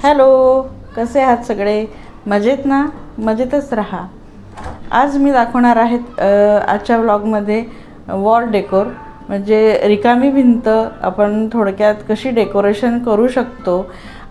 Hello, कसे आहात सगळे? मजेत ना? मजेतच राहा. आज मी दाखवणार आहेत आजच्या व्लॉगमध्ये वॉल डेकोर, म्हणजे रिकामी भिंत आपण थोडक्यात कशी डेकोरेशन करू शकतो.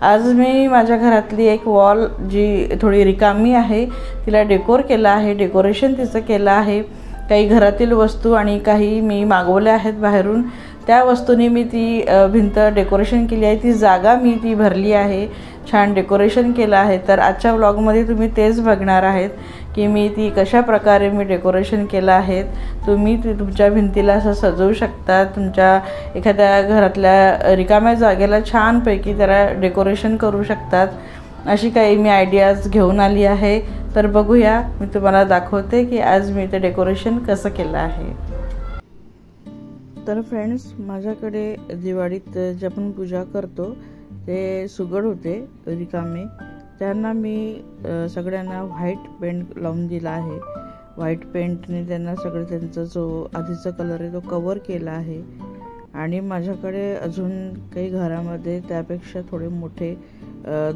आज मी माझ्या घरातली एक वॉल जी थोडी रिकामी आहे तिला डेकोर केलं आहे, डेकोरेशन तिचं केलं आहे. काही घरातील वस्तू आणि काही मी मागवल्या आहेत बाहेरून, त्या वस्तूंनी मी ती भिंत डेकोरेशन केली आहे. ती जागा मी ती भरली आहे, छान डेकोरेशन केलं आहे. तर आजच्या व्लॉगमध्ये तुम्ही तेच बघणार आहेत की मी ती कशा प्रकारे मी डेकोरेशन केलं आहे. तुम्ही ती तुमच्या भिंतीला असं सजवू शकता. तुमच्या एखाद्या घरातल्या रिकाम्या जागेला छानपैकी त्याला डेकोरेशन करू शकतात. अशी काही मी आयडियाज घेऊन आली आहे. तर बघूया, मी तुम्हाला दाखवते की आज मी ते डेकोरेशन कसं केलं आहे. तर फ्रेंड्स, माझ्याकडे दिवाळीत जे आपण पूजा करतो ते सुगड होते रिकामे, त्यांना मी सगळ्यांना व्हाईट पेंट लावून दिला आहे. व्हाईट पेंटने त्यांना सगळं त्यांचा जो आधीचा कलर आहे तो कवर केला आहे. आणि माझ्याकडे अजून काही घरामध्ये त्यापेक्षा थोडे मोठे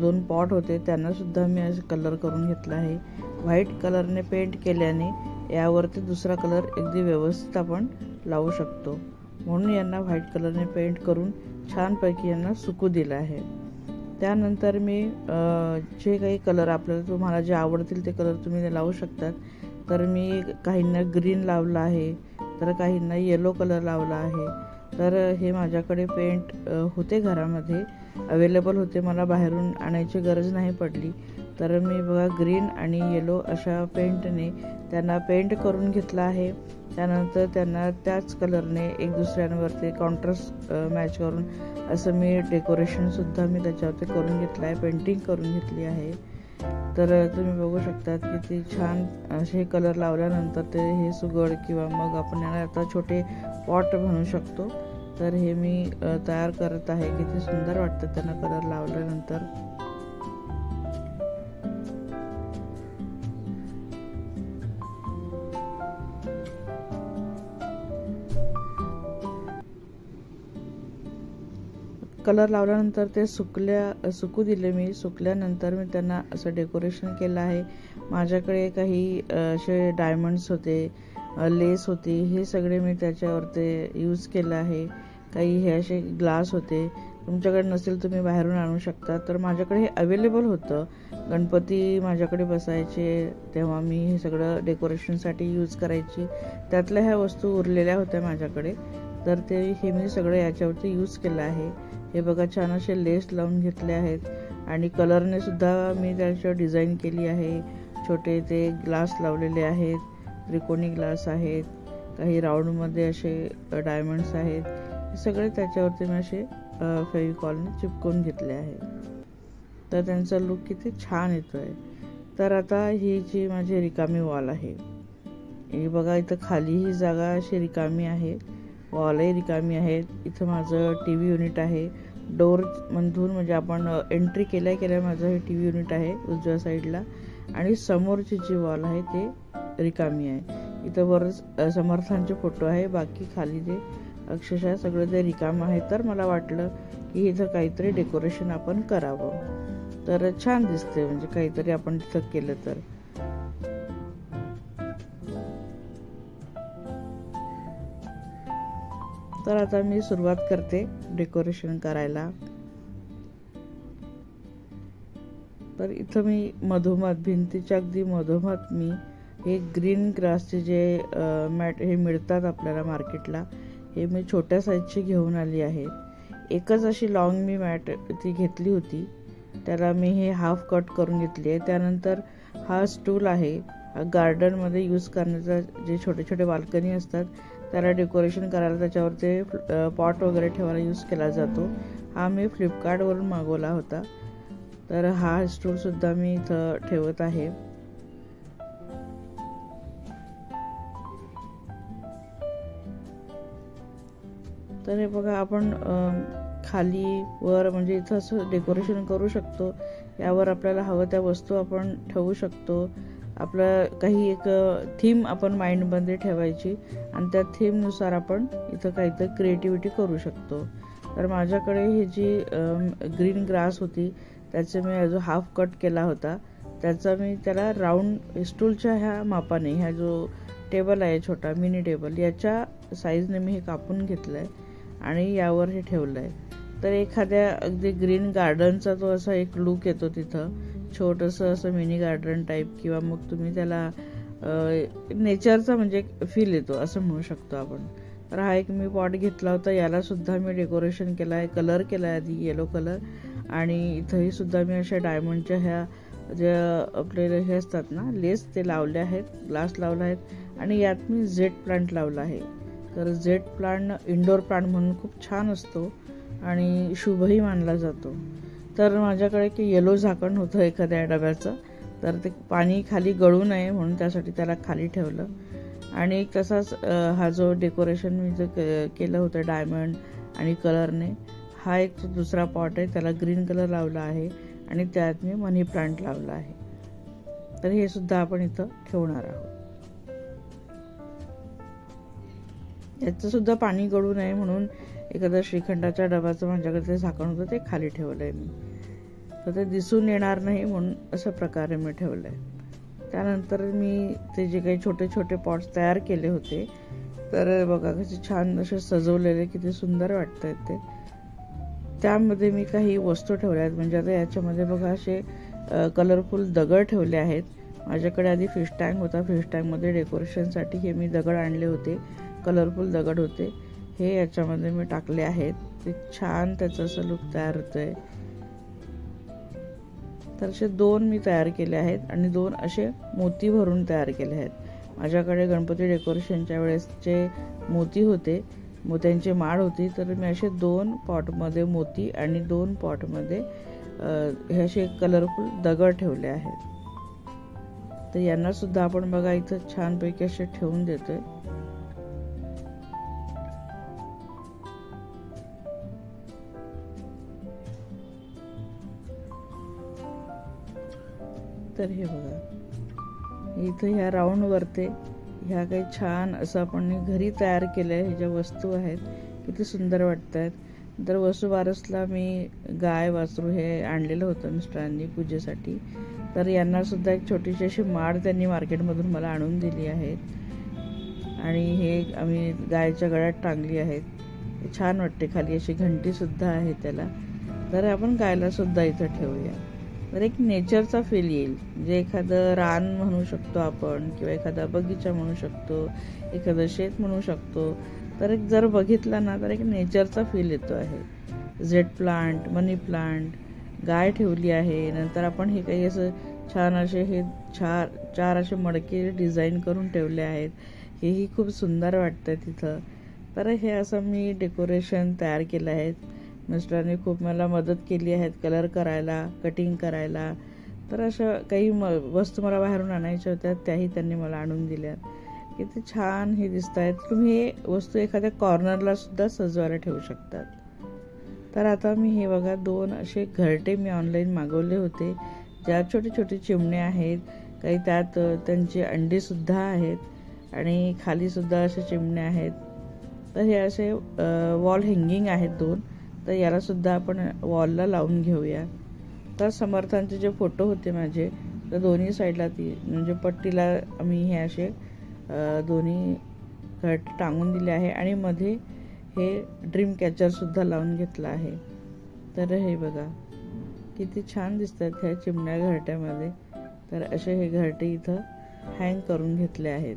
2 पॉट होते, त्यांनासुद्धा मी आज कलर करून घेतला आहे. व्हाईट कलरने पेंट केल्याने यावरती दुसरा कलर अगदी व्यवस्थित आपण लावू शकतो, म्हणून यांना व्हाईट कलरने पेंट करून छानपैकी यांना सुकू दिलं आहे. त्यानंतर मी जे काही कलर आपल्याला तुम्हाला जे आवडतील ते कलर तुम्ही लावू शकतात. तर मी काहींना ग्रीन लावलं आहे, तर काहींना येलो कलर लावला आहे. तर हे माझ्याकडे पेंट होते, घरामध्ये अवेलेबल होते, मला बाहेरून आणायची गरज नाही पडली. तर मी बघा ग्रीन आणि येलो अशा पेंटने त्यांना पेंट करून घेतला आहे. त्यानंतर त्यांना त्याच कलरने एक दुसऱ्यांवरती कॉन्ट्रास्ट मॅच करून असं मी डेकोरेशनसुद्धा मी त्याच्यावरती करून घेतलं आहे, पेंटिंग करून घेतली आहे. तर तुम्ही बघू शकतात की ती छान असे कलर लावल्यानंतर ते हे सुगड किंवा मग आपण याला आता छोटे पॉट बनवू शकतो. तर हे मी तयार करत आहे. किती सुंदर वाटतं त्यांना कलर लावल्यानंतर. कलर लावल्यानंतर ते सुकू दिले मी. सुकल्यानंतर मी त्यांना असं डेकोरेशन केलं आहे. माझ्याकडे काही असे डायमंड्स होते, लेस होती, हे सगळे मी त्याच्यावरती यूज केलं आहे. काही हे असे ग्लास होते, तुमच्याकडे नसेल तुम्ही बाहेरून आणू शकता. तर माझ्याकडे हे अवेलेबल होतं. गणपती माझ्याकडे बसायचे तेव्हा मी हे सगळं डेकोरेशनसाठी यूज करायची. त्यातल्या ह्या वस्तू उरलेल्या होत्या माझ्याकडे, तर ते हे मी सगळं याच्यावरती यूज केलं आहे. हे बघा, छान असे लेस लावून घेतले आहेत आणि कलरने सुद्धा मी त्याच्यावर डिझाईन केली आहे. छोटे ते ग्लास लावलेले आहेत, त्रिकोणी ग्लास आहेत, काही राऊंडमध्ये असे डायमंड्स आहेत. हे सगळे त्याच्यावरती मी असे फेविकॉलने चिपकवून घेतले आहे. तर त्यांचा लुक किती छान येतो आहे. तर आता ही जी माझी रिकामी वॉल आहे, हे बघा, इथं खाली ही जागा अशी रिकामी आहे, वॉलही रिकामी आहे. इथं माझं TV युनिट आहे. डोरमधून म्हणजे आपण एंट्री केल्या माझं हे TV युनिट आहे उजव्या साईडला. आणि समोरची जी वॉल आहे ते रिकामी आहे. इथं वर समर्थांचे फोटो आहे, बाकी खाली ते अक्षरशः सगळं ते रिकाम आहे. तर मला वाटलं की इथं काहीतरी डेकोरेशन आपण करावं, तर छान दिसते, म्हणजे काहीतरी आपण तिथं केलं तर. तर आता मी सुरुवात करते डेकोरेशन करायला. तर इथं मी मधोमध, भिंतीच्या अगदी मधोमध मी हे ग्रीन ग्रासचे जे मॅट हे मिळतात आपल्याला मार्केटला, हे मी छोट्या साईजची घेऊन आली आहे. एकच अशी लॉंग मी मॅट ती घेतली होती, त्याला मी हे हाफ कट करून घेतली आहे. त्यानंतर हा स्टूल आहे, गार्डनमध्ये यूज करण्याचा, जे छोटे छोटे बाल्कनी असतात त्याला डेकोरेशन करायला त्याच्यावर ते पॉट वगैरे ठेवायला यूज केला जातो. हा मी फ्लिपकार्टवरून मागवला होता. तर हा स्टूलसुद्धा मी इथं ठेवत आहे. तर हे बघा, आपण खाली वर म्हणजे इथं असं डेकोरेशन करू शकतो. यावर आपल्याला हवं त्या वस्तू आपण ठेवू शकतो. आपलं काही एक थीम आपण माइंडमध्ये ठेवायची आणि त्या थीमनुसार आपण इथं काहीतरी क्रिएटिव्हिटी करू शकतो. तर माझ्याकडे ही जी ग्रीन ग्रास होती त्याचे मी जो हाफ कट केला होता त्याचा मी त्याला राऊंड स्टूलच्या ह्या मापाने, ह्या जो टेबल आहे छोटा मिनी टेबल याच्या साईजने मी हे कापून घेतलं आहे आणि यावर हे ठेवलं आहे. तर एखाद्या अगदी ग्रीन गार्डनचा तो असा एक लुक येतो तिथं, छोटंसं असं मिनी गार्डन टाईप, किंवा मग तुम्ही त्याला नेचरचा म्हणजे फील येतो असं म्हणू शकतो आपण. तर हा एक मी पॉट घेतला होता, याला सुद्धा मी डेकोरेशन केलं आहे, कलर केला आहे आधी येलो कलर, आणि इथंही सुद्धा मी अशा डायमंडच्या ह्या ज्या आपले हे असतात ना लेस ते लावले आहेत, ग्लास लावला आहेत, आणि यात मी जेट प्लांट लावला आहे. तर जेट प्लांट इंडोर प्लांट म्हणून खूप छान असतो आणि शुभही मानला जातो. तर माझ्याकडे की येलो झाकण होतं एखाद्या डब्याचं, तर ते पाणी खाली गळू नये म्हणून त्यासाठी त्याला खाली ठेवलं. आणि तसाच हा जो डेकोरेशन मी जो केलं होतं डायमंड आणि कलरने, हा एक दुसरा पॉट आहे, त्याला ग्रीन कलर लावला आहे आणि त्यात मी मनी प्लांट लावला आहे. तर हे सुद्धा आपण इथं ठेवणार आहोत. याचं सुद्धा पाणी गळू नये म्हणून एखाद्या श्रीखंडाच्या डब्याचं माझ्याकडे ते झाकण होतं ते खाली ठेवलं आहे मी, तर ते दिसून येणार नाही म्हणून अशा प्रकारे मी ठेवलं आहे. त्यानंतर मी ते जे काही छोटे छोटे पॉट्स तयार केले होते, तर बघा कसे छान असे सजवलेले, किती सुंदर वाटत आहेत ते. त्यामध्ये मी काही वस्तू ठेवल्या आहेत. म्हणजे आता याच्यामध्ये बघा असे कलरफुल दगड ठेवले आहेत. माझ्याकडे आधी फिश टँक होता, फिश टँकमध्ये डेकोरेशनसाठी हे मी दगड आणले होते, कलरफुल दगड होते, हे याच्यामध्ये मी टाकले आहेत. ते छान त्याचं असं लुक तयार होतं आहे. तर असे 2 मी तयार केले आहेत आणि 2 असे मोती भरून तयार केले आहेत. माझ्याकडे गणपती डेकोरेशनच्या वेळेसचे मोती होते, मोत्यांची माळ होती, तर मी असे 2 पॉटमध्ये मोती आणि 2 पॉटमध्ये हे असे कलरफुल दगड ठेवले आहेत. तर यांना सुद्धा आपण बघा इथं छानपैकी असे ठेवून देतोय. तर हे बघा इथं ह्या राऊंड वरते ह्या काही छान असं आपण घरी तयार केलं आहे, ह्या ज्या वस्तू आहेत किती सुंदर वाटत आहेत. तर वसुबारसला मी गाय वासरू हे आणलेलं होतं मिस्टरांनी पूजेसाठी, तर यांना सुद्धा एक छोटीशी अशी माळ त्यांनी मार्केटमधून मला आणून दिली आहे आणि हे आम्ही गायच्या गळ्यात टांगली आहेत. छान वाटते, खाली अशी घंटी सुद्धा आहे त्याला. तर आपण गायला सुद्धा इथं ठेवूया, तर एक नेचरचा फील येईल. म्हणजे एखादं रान म्हणू शकतो आपण, किंवा एखादा बगीचा म्हणू शकतो, एखादं शेत म्हणू शकतो. तर एक जर बघितला ना तर एक नेचरचा फील येतो आहे. जेट प्लांट, मनी प्लांट, गाय ठेवली आहे. नंतर आपण हे काही असं छान असे हे चार असे मडके डिझाईन करून ठेवले आहेत, हेही खूप सुंदर वाटतं तिथं. तर हे असं मी डेकोरेशन तयार केलं आहे. मिस्टरांनी खूप मला मदत केली आहे कलर करायला, कटिंग करायला. तर अशा काही वस्तू मला बाहेरून आणायच्या होत्या, त्याही त्यांनी मला आणून दिल्या. किती छान हे दिसत आहेत. तुम्ही हे वस्तू एखाद्या कॉर्नरला सुद्धा सजवायला ठेवू शकतात. तर आता मी हे बघा 2 असे घरटे मी ऑनलाईन मागवले होते, ज्या छोटे छोटे चिमणे आहेत, काही त्यात त्यांची अंडी सुद्धा आहेत आणि खाली सुद्धा असे चिमणे आहेत. तर हे असे वॉल हँगिंग आहेत 2. तर याला सुद्धा आपण वॉलला लावून घेऊया. तर समर्थांचे जे फोटो होते माझे, तर दोन्ही साईडला ती म्हणजे पट्टीला आम्ही हे असे दोन्ही घट टांगून दिले आहे आणि मध्ये हे ड्रीम कॅचर सुद्धा लावून घेतला आहे. तर हे बघा किती छान दिसतात ह्या चिमण्या घरट्यामध्ये. तर असे हे घरटे इथं हँग करून घेतले आहेत.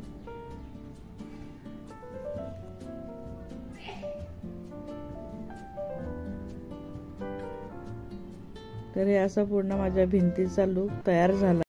तर हे असा पूर्ण माझ्या भिंतीचा लूक तयार झाला.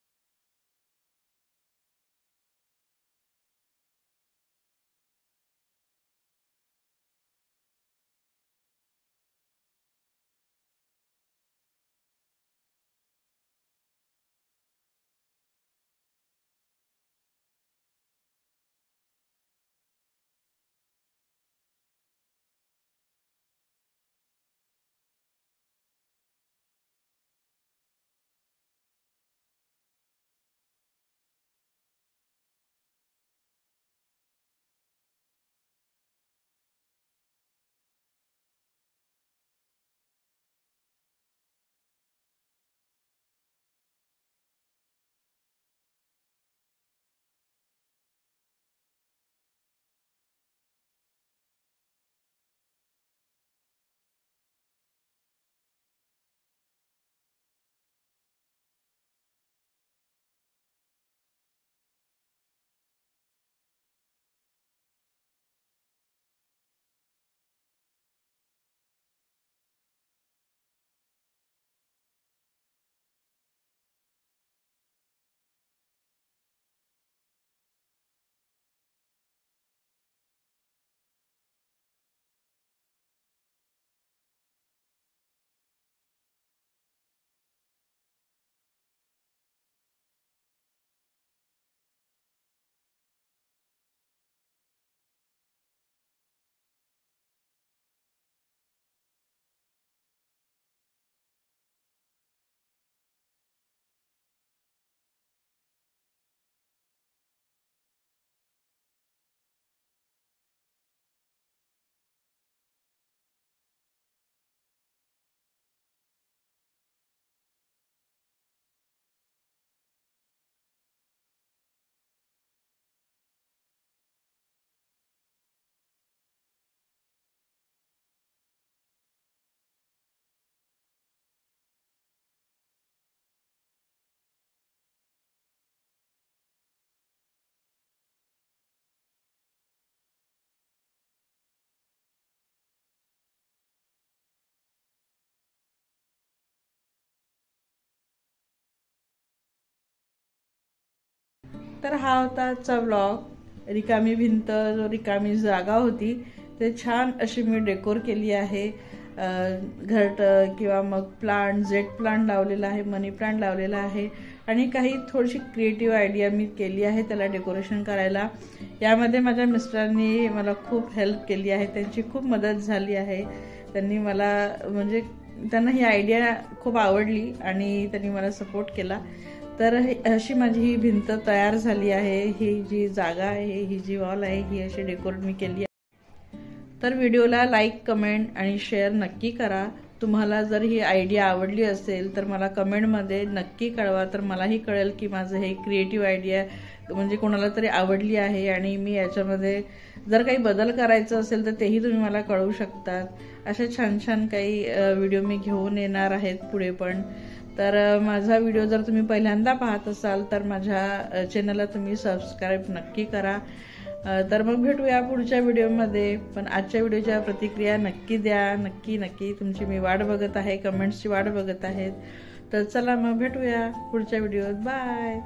तर हा होता आजचा व्लॉग। रिकामी भिंत, जो रिकामी जागा होती ते छान अशी मी डेकोर केली आहे। घरट किंवा मग प्लांट, जेट प्लांट लावलेला आहे, मनी प्लांट लावलेला आहे आणि काही थोडीशी क्रिएटिव्ह आयडिया मी केली आहे त्याला डेकोरेशन करायला। यामध्ये माझ्या मिस्टरांनी मला खूप हेल्प केली आहे, त्यांची खूप मदत झाली आहे। त्यांनी मला म्हणजे त्यांना ही आयडिया खूप आवडली आणि त्यांनी मला सपोर्ट केला। तर अशी माझी ही भिंत तयार झाली आहे। ही जी जागा आहे, ही जी वॉल आहे, ही अशी डेकोर मी केली आहे। तर व्हिडिओला लाईक, कमेंट आणि शेअर नक्की करा। तुम्हाला जर ही आयडिया आवडली असेल तर मला कमेंटमध्ये नक्की कळवा, तर मलाही कळेल की माझं हे क्रिएटिव्ह आयडिया म्हणजे कोणाला तरी आवडली आहे आणि मी याच्यामध्ये जर काही बदल करायचं असेल तर तेही तुम्ही मला कळवू शकतात। असे छान छान काही व्हिडिओ मी घेऊन येणार आहेत पुढे पण। तर माझा व्हिडिओ जर तुम्ही पहिल्यांदा पाहत असाल तर माझ्या चॅनलला तुम्ही सबस्क्राईब नक्की करा। तर मग भेटूया पुढच्या व्हिडिओमध्ये। पण आजच्या व्हिडिओच्या प्रतिक्रिया नक्की द्या, नक्की तुमची मी वाट बघत आहे, कमेंट्सची वाट बघत आहेत। तर चला मग भेटूया पुढच्या व्हिडिओत। बाय।